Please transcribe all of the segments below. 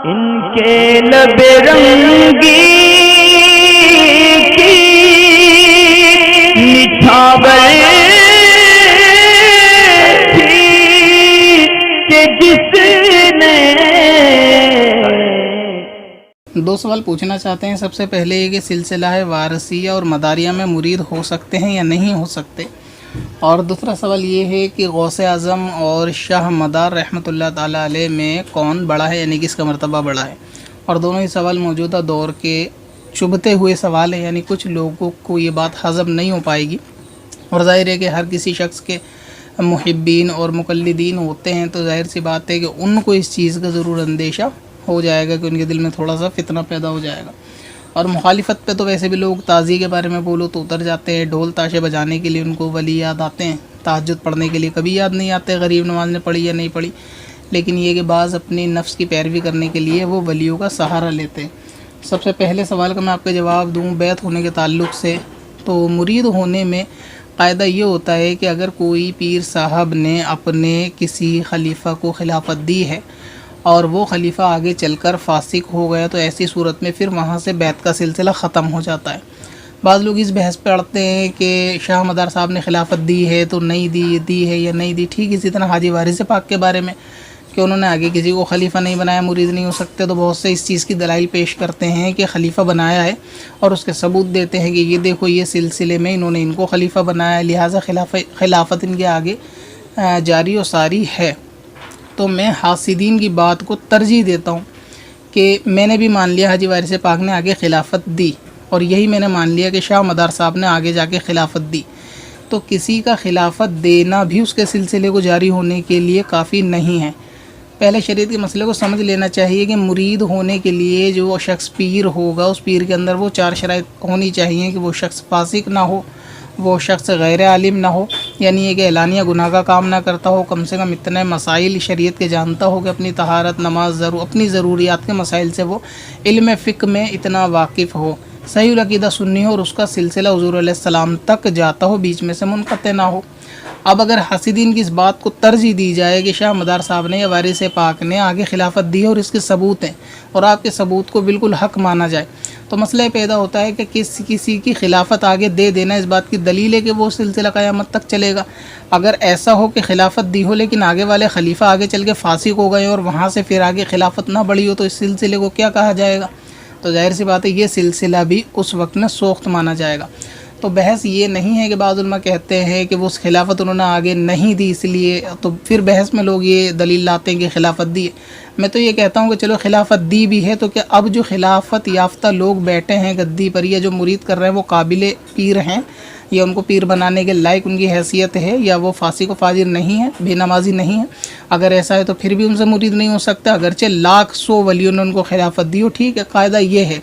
ان کے لب رنگی کی نچھاور تھی کہ جس نے دو سوال پوچھنا چاہتے ہیں. سب سے پہلے یہ کہ سلسلہ وارثیہ اور مداریہ میں مرید ہو سکتے ہیں یا نہیں ہو سکتے، اور دوسرا سوال یہ ہے کہ غوث اعظم اور شاہ مدار رحمۃ اللہ تعالیٰ علیہ میں کون بڑا ہے، یعنی کس کا مرتبہ بڑا ہے. اور دونوں ہی سوال موجودہ دور کے چبھتے ہوئے سوال ہیں، یعنی کچھ لوگوں کو یہ بات ہضم نہیں ہو پائے گی، اور ظاہر ہے کہ ہر کسی شخص کے محبین اور مقلدین ہوتے ہیں، تو ظاہر سی بات ہے کہ ان کو اس چیز کا ضرور اندیشہ ہو جائے گا کہ ان کے دل میں تھوڑا سا فتنہ پیدا ہو جائے گا. اور مخالفت پہ تو ویسے بھی لوگ تازی کے بارے میں بولو تو اتر جاتے ہیں، ڈھول تاشے بجانے کے لیے ان کو ولی یاد آتے ہیں، تہجد پڑھنے کے لیے کبھی یاد نہیں آتے غریب نماز نے پڑھی یا نہیں پڑھی، لیکن یہ کہ بعض اپنی نفس کی پیروی کرنے کے لیے وہ ولیوں کا سہارا لیتے ہیں. سب سے پہلے سوال کا میں آپ کا جواب دوں بیعت ہونے کے تعلق سے، تو مرید ہونے میں قاعدہ یہ ہوتا ہے کہ اگر کوئی پیر صاحب نے اپنے کسی خلیفہ کو خلافت دی ہے اور وہ خلیفہ آگے چل کر فاسق ہو گیا، تو ایسی صورت میں پھر وہاں سے بیعت کا سلسلہ ختم ہو جاتا ہے. بعض لوگ اس بحث پہ اڑتے ہیں کہ شاہ مدار صاحب نے خلافت دی ہے تو نہیں دی ہے یا نہیں دی. ٹھیک اسی طرح حاجی وارث پاک کے بارے میں کہ انہوں نے آگے کسی کو خلیفہ نہیں بنایا، مرید نہیں ہو سکتے، تو بہت سے اس چیز کی دلائل پیش کرتے ہیں کہ خلیفہ بنایا ہے اور اس کے ثبوت دیتے ہیں کہ یہ دیکھو یہ سلسلے میں انہوں نے ان کو خلیفہ بنایا ہے، لہٰذا خلافت ان کے آگے جاری و ساری ہے. تو میں حاسدین کی بات کو ترجیح دیتا ہوں کہ میں نے بھی مان لیا حاجی وارث پاک نے آگے خلافت دی، اور یہی میں نے مان لیا کہ شاہ مدار صاحب نے آگے جا کے خلافت دی، تو کسی کا خلافت دینا بھی اس کے سلسلے کو جاری ہونے کے لیے کافی نہیں ہے. پہلے شریعت کے مسئلے کو سمجھ لینا چاہیے کہ مرید ہونے کے لیے جو شخص پیر ہوگا اس پیر کے اندر وہ 4 شرائط ہونی چاہیے کہ وہ شخص فاسق نہ ہو، وہ شخص غیر عالم نہ ہو، یعنی یہ کہ اعلانیہ گناہ کا کام نہ کرتا ہو، کم سے کم اتنے مسائل شریعت کے جانتا ہو کہ اپنی طہارت، نماز، اپنی ضروریات کے مسائل سے وہ علم فقہ میں اتنا واقف ہو، صحیح العقیدہ سنی ہو اور اس کا سلسلہ حضور علیہ السلام تک جاتا ہو، بیچ میں سے منقطع نہ ہو. اب اگر حاسدین کی اس بات کو ترجیح دی جائے کہ شاہ مدار صاحب نے یا وارث پاک نے آگے خلافت دی ہے اور اس کے ثبوت ہیں، اور آپ کے ثبوت کو بالکل حق مانا جائے، تو مسئلہ پیدا ہوتا ہے کہ کسی کی خلافت آگے دے دینا اس بات کی دلیل ہے کہ وہ سلسلہ قیامت تک چلے گا. اگر ایسا ہو کہ خلافت دی ہو لیکن آگے والے خلیفہ آگے چل کے فاسق ہو گئے اور وہاں سے پھر آگے خلافت نہ بڑھی ہو، تو اس سلسلے کو کیا کہا جائے گا؟ تو ظاہر سی بات ہے یہ سلسلہ بھی اس وقت میں سوخت مانا جائے گا. تو بحث یہ نہیں ہے کہ بعض علماء کہتے ہیں کہ وہ اس خلافت انہوں نے آگے نہیں دی اس لیے، تو پھر بحث میں لوگ یہ دلیل لاتے ہیں کہ خلافت دی ہے. میں تو یہ کہتا ہوں کہ چلو خلافت دی بھی ہے تو کیا اب جو خلافت یافتہ لوگ بیٹھے ہیں گدی پر یا جو مرید کر رہے ہیں وہ قابل پیر ہیں یا ان کو پیر بنانے کے لائق ان کی حیثیت ہے، یا وہ فاسق و فاجر نہیں ہے، بے نمازی نہیں ہے؟ اگر ایسا ہے تو پھر بھی ان سے مرید نہیں ہو سکتا، اگرچہ 100 ولیوں نے ان کو خلافت دی ہو. ٹھیک ہے، قاعدہ یہ ہے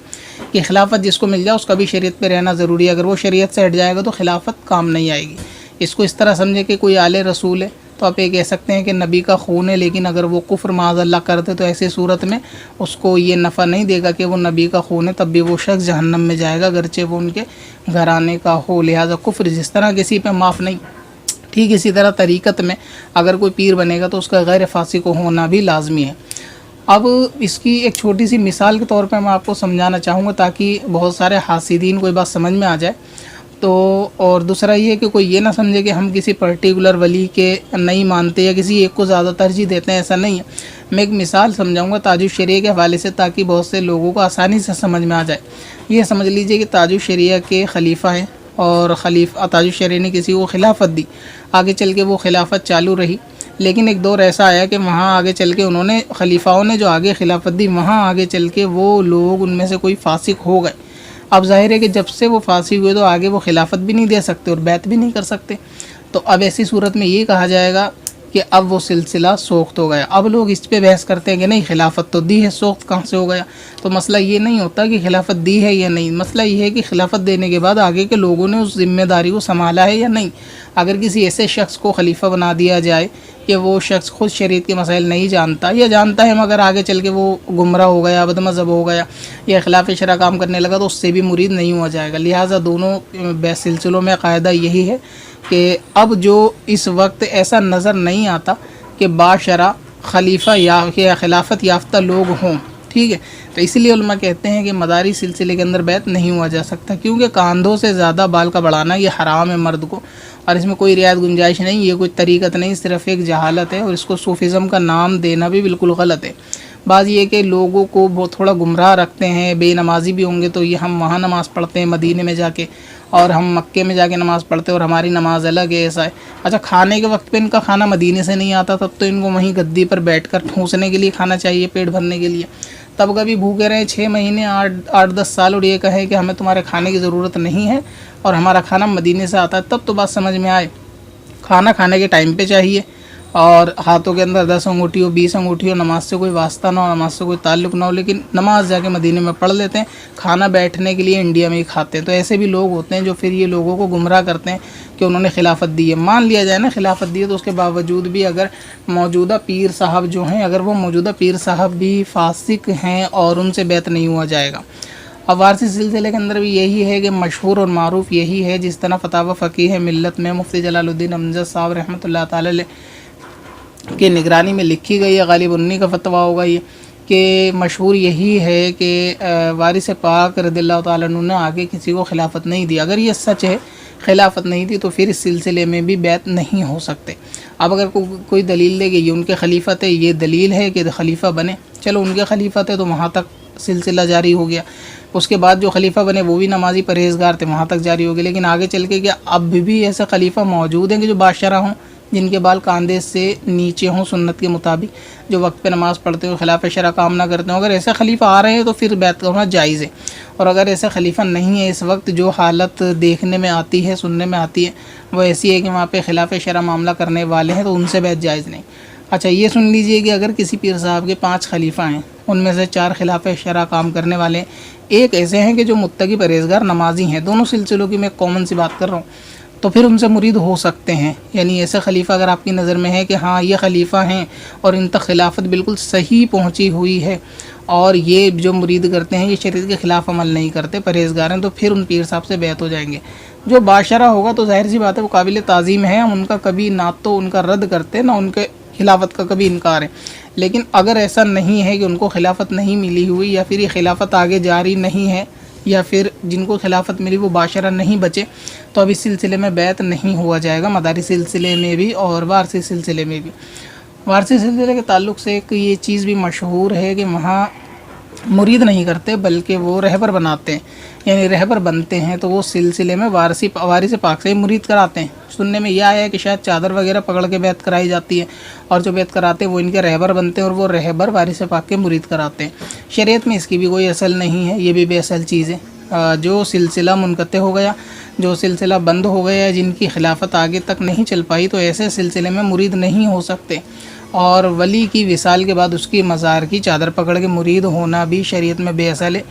کہ خلافت جس کو مل جائے اس کا بھی شریعت پہ رہنا ضروری ہے. اگر وہ شریعت سے ہٹ جائے گا تو خلافت کام نہیں آئے گی. اس کو اس طرح سمجھے کہ کوئی آل رسول ہے تو آپ یہ کہہ سکتے ہیں کہ نبی کا خون ہے، لیکن اگر وہ کفر معاذ اللہ کرتے تو ایسی صورت میں اس کو یہ نفع نہیں دے گا کہ وہ نبی کا خون ہے، تب بھی وہ شخص جہنم میں جائے گا اگرچہ وہ ان کے گھرانے کا ہو. لہٰذا کفر جس طرح کسی پہ معاف نہیں، ٹھیک اسی طرح طریقت میں اگر کوئی پیر بنے گا تو اس کا غیر فاسق ہونا بھی لازمی ہے. اب اس کی ایک چھوٹی سی مثال کے طور پہ میں آپ کو سمجھانا چاہوں گا تاکہ بہت سارے حاسدین کو یہ بات سمجھ میں آ جائے. تو اور دوسرا یہ کہ کوئی یہ نہ سمجھے کہ ہم کسی پرٹیکولر ولی کے نہیں مانتے یا کسی ایک کو زیادہ ترجیح دیتے ہیں، ایسا نہیں ہے. میں ایک مثال سمجھاؤں گا تاج الشریعہ کے حوالے سے تاکہ بہت سے لوگوں کو آسانی سے سمجھ میں آ جائے. یہ سمجھ لیجئے کہ تاج الشریعہ کے خلیفہ ہیں اور خلیفہ تاج الشریعہ نے کسی کو خلافت دی، آگے چل کے وہ خلافت چالو رہی، لیکن ایک دور ایسا آیا کہ وہاں آگے چل کے انہوں نے خلیفاؤں نے جو آگے خلافت دی وہاں آگے چل کے وہ لوگ ان میں سے کوئی فاسق ہو گئے. اب ظاہر ہے کہ جب سے وہ فاسق ہوئے تو آگے وہ خلافت بھی نہیں دے سکتے اور بیعت بھی نہیں کر سکتے. تو اب ایسی صورت میں یہ کہا جائے گا کہ اب وہ سلسلہ سوخت ہو گیا. اب لوگ اس پہ بحث کرتے ہیں کہ نہیں خلافت تو دی ہے، سوخت کہاں سے ہو گیا؟ تو مسئلہ یہ نہیں ہوتا کہ خلافت دی ہے یا نہیں، مسئلہ یہ ہے کہ خلافت دینے کے بعد آگے کے لوگوں نے اس ذمہ داری کو سنبھالا ہے یا نہیں. اگر کسی ایسے شخص کو خلیفہ بنا دیا جائے کہ وہ شخص خود شریعت کے مسائل نہیں جانتا یا جانتا ہے مگر آگے چل کے وہ گمراہ ہو گیا، بد مذہب ہو گیا یا خلاف شرع کام کرنے لگا، تو اس سے بھی مرید نہیں ہوا جائے گا. لہٰذا دونوں سلسلوں میں قاعدہ یہی ہے کہ اب جو اس وقت ایسا نظر نہیں آتا کہ باشرع خلیفہ یا خلافت یافتہ لوگ ہوں، ٹھیک ہے. تو اسی لیے علماء کہتے ہیں کہ مداری سلسلے کے اندر بیعت نہیں ہوا جا سکتا، کیونکہ کاندھوں سے زیادہ بال کا بڑھانا یہ حرام ہے مرد کو، اور اس میں کوئی رعایت گنجائش نہیں، یہ کوئی طریقت نہیں، صرف ایک جہالت ہے، اور اس کو صوفیزم کا نام دینا بھی بالکل غلط ہے. بعض یہ کہ لوگوں کو بہت تھوڑا گمراہ رکھتے ہیں، بے نمازی بھی ہوں گے تو یہ ہم وہاں نماز پڑھتے ہیں مدینے میں جا کے، اور ہم مکے میں جا کے نماز پڑھتے ہیں اور ہماری نماز الگ ہے، ایسا ہے. اچھا کھانے کے وقت پہ ان کا کھانا مدینے سے نہیں آتا، تب تو ان کو وہیں گدی پر بیٹھ کر ٹھونسنے کے لیے کھانا چاہیے، پیٹ بھرنے کے لیے. تب کبھی بھوکے رہیں 6 مہینے 8-10 سال اور یہ کہیں کہ ہمیں تمہارے کھانے کی ضرورت نہیں ہے اور ہمارا کھانا مدینے سے آتا ہے، تب تو بات سمجھ میں آئے. کھانا کھانے کے ٹائم پہ چاہیے، اور ہاتھوں کے اندر 10 انگوٹھی ہو 20 انگوٹھی ہو، نماز سے کوئی واسطہ نہ ہو، نماز سے کوئی تعلق نہ ہو، لیکن نماز جا کے مدینے میں پڑھ لیتے ہیں. کھانا بیٹھنے کے لیے انڈیا میں ہی کھاتے ہیں. تو ایسے بھی لوگ ہوتے ہیں جو پھر یہ لوگوں کو گمراہ کرتے ہیں کہ انہوں نے خلافت دی ہے. مان لیا جائے نا خلافت دی ہے، تو اس کے باوجود بھی اگر موجودہ پیر صاحب جو ہیں، اگر وہ موجودہ پیر صاحب بھی فاسق ہیں اور ان سے بیعت نہیں ہوا جائے گا. اب وارثی سلسلے کے اندر بھی یہی ہے کہ مشہور اور معروف یہی ہے، جس طرح فتاوی فقیہ ملت میں مفتی جلال الدین امجد صاحب رحمۃ اللہ تعالی علیہ کی نگرانی میں لکھی گئی ہے، غالب انہی کا فتویٰ ہوگا یہ، کہ مشہور یہی ہے کہ وارث پاک رضی اللہ تعالیٰ عنہ نے آگے کسی کو خلافت نہیں دی. اگر یہ سچ ہے خلافت نہیں دی تو پھر اس سلسلے میں بھی بیعت نہیں ہو سکتے. اب اگر کوئی دلیل دے کہ یہ ان کے خلیفت ہے، یہ دلیل ہے کہ خلیفہ بنے، چلو ان کے خلیفت ہے تو وہاں تک سلسلہ جاری ہو گیا، اس کے بعد جو خلیفہ بنے وہ بھی نمازی پرہیزگار تھے، وہاں تک جاری ہو گیا. لیکن آگے چل کے کیا اب بھی ایسے خلیفہ موجود ہیں کہ جو بادشاہ ہوں، جن کے بال کاندھے سے نیچے ہوں سنت کے مطابق، جو وقت پہ نماز پڑھتے ہو، خلاف شرع کام نہ کرتے ہوں؟ اگر ایسے خلیفہ آ رہے ہیں تو پھر بیعت کرنا جائز ہے. اور اگر ایسے خلیفہ نہیں ہے اس وقت، جو حالت دیکھنے میں آتی ہے سننے میں آتی ہے وہ ایسی ہے کہ وہاں پہ خلاف شرع معاملہ کرنے والے ہیں، تو ان سے بیعت جائز نہیں. اچھا یہ سن لیجئے کہ اگر کسی پیر صاحب کے 5 خلیفہ ہیں، ان میں سے 4 خلاف شرع کام کرنے والے ہیں، ایک ایسے ہیں کہ جو متقی پرہیزگار نمازی ہیں، دونوں سلسلوں کی میں کامن سی بات کر رہا ہوں، تو پھر ان سے مرید ہو سکتے ہیں. یعنی ایسے خلیفہ اگر آپ کی نظر میں ہے کہ ہاں یہ خلیفہ ہیں اور ان تک خلافت بالکل صحیح پہنچی ہوئی ہے اور یہ جو مرید کرتے ہیں یہ شریعت کے خلاف عمل نہیں کرتے، پرہیزگار ہیں، تو پھر ان پیر صاحب سے بیعت ہو جائیں گے. جو بادشاہ ہوگا تو ظاہر سی بات ہے وہ قابل تعظیم ہے، ہم ان کا کبھی نہ تو ان کا رد کرتے نہ ان کے خلافت کا کبھی انکار ہے. لیکن اگر ایسا نہیں ہے کہ ان کو خلافت نہیں ملی ہوئی، یا پھر یہ خلافت آگے جاری نہیں ہے، یا پھر جن کو خلافت ملی وہ بادشاہ نہیں بچے، تو اب اس سلسلے میں بیعت نہیں ہوا جائے گا، مداری سلسلے میں بھی اور وارثی سلسلے میں بھی. وارثی سلسلے کے تعلق سے ایک یہ چیز بھی مشہور ہے کہ وہاں مرید نہیں کرتے بلکہ وہ رہبر بناتے ہیں، یعنی رہبر بنتے ہیں، تو وہ سلسلے میں وارث پاک سے مرید کراتے ہیں. سننے میں یہ آیا ہے کہ شاید چادر وغیرہ پکڑ کے بیعت کرائی جاتی ہے، اور جو بیعت کراتے ہیں وہ ان کے رہبر بنتے ہیں، اور وہ رہبر وارث پاک کے مرید کراتے ہیں. شریعت میں اس کی بھی کوئی اصل نہیں ہے، یہ بھی بے اصل چیز ہے. جو سلسلہ منقطع ہو گیا، جو سلسلہ بند ہو گیا، جن کی خلافت آگے تک نہیں چل پائی، تو ایسے سلسلے میں مرید نہیں ہو سکتے. اور ولی کی وصال کے بعد اس کی مزار کی چادر پکڑ کے مرید ہونا بھی شریعت میں بے اصل ہے.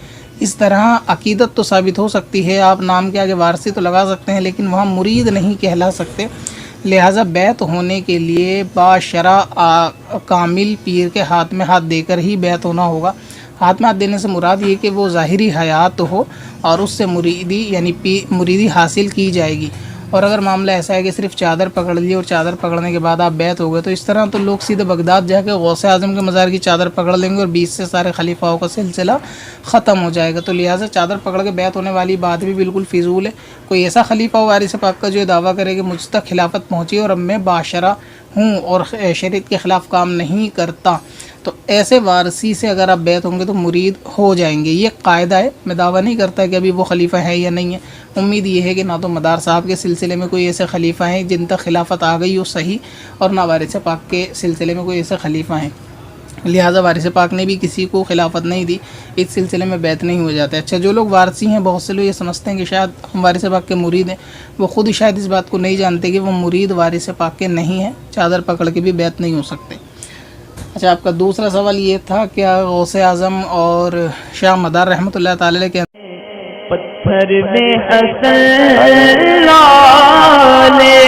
اس طرح عقیدت تو ثابت ہو سکتی ہے، آپ نام کے آگے وارثی تو لگا سکتے ہیں، لیکن وہاں مرید نہیں کہلا سکتے. لہٰذا بیعت ہونے کے لیے باشرع کامل پیر کے ہاتھ میں ہاتھ دے کر ہی بیعت ہونا ہوگا. ہاتھ میں ہاتھ دینے سے مراد یہ کہ وہ ظاہری حیات ہو اور اس سے مریدی یعنی مریدی حاصل کی جائے گی. اور اگر معاملہ ایسا ہے کہ صرف چادر پکڑ لی اور چادر پکڑنے کے بعد آپ بیعت ہو گئے، تو اس طرح تو لوگ سیدھے بغداد جا کے غوث اعظم کے مزار کی چادر پکڑ لیں گے اور 20 سے سارے خلیفاؤں کا سلسلہ ختم ہو جائے گا. تو لہٰذا چادر پکڑ کے بیعت ہونے والی بات بھی بالکل فضول ہے. کوئی ایسا خلیفہ وارث پاک کا جو دعویٰ کرے کہ مجھ تک خلافت پہنچی اور اب میں باشرع ہوں اور شریعت کے خلاف کام نہیں کرتا، تو ایسے وارثی سے اگر آپ بیعت ہوں گے تو مرید ہو جائیں گے. یہ قاعدہ ہے، میں دعویٰ نہیں کرتا کہ ابھی وہ خلیفہ ہے یا نہیں ہے. امید یہ ہے کہ نہ تو مدار صاحب کے سلسلے میں کوئی ایسے خلیفہ ہیں جن تک خلافت آ گئی ہو صحیح، اور نہ وارث پاک کے سلسلے میں کوئی ایسے خلیفہ ہیں. لہٰذا وارث پاک نے بھی کسی کو خلافت نہیں دی، اس سلسلے میں بیعت نہیں ہو جاتا. اچھا جو لوگ وارثی ہیں، بہت سے لوگ یہ سمجھتے ہیں کہ شاید ہم وارث پاک کے مرید ہیں، وہ خود ہی شاید اس بات کو نہیں جانتے کہ وہ مرید وارث پاک کے نہیں ہیں، چادر پکڑ کے بھی بیعت نہیں ہو سکتے. اچھا آپ کا دوسرا سوال یہ تھا کیا غوث اعظم اور شاہ مدار رحمۃ اللہ تعالی کے پتھر میں حسن لالے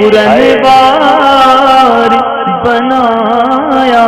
پرنوار بنایا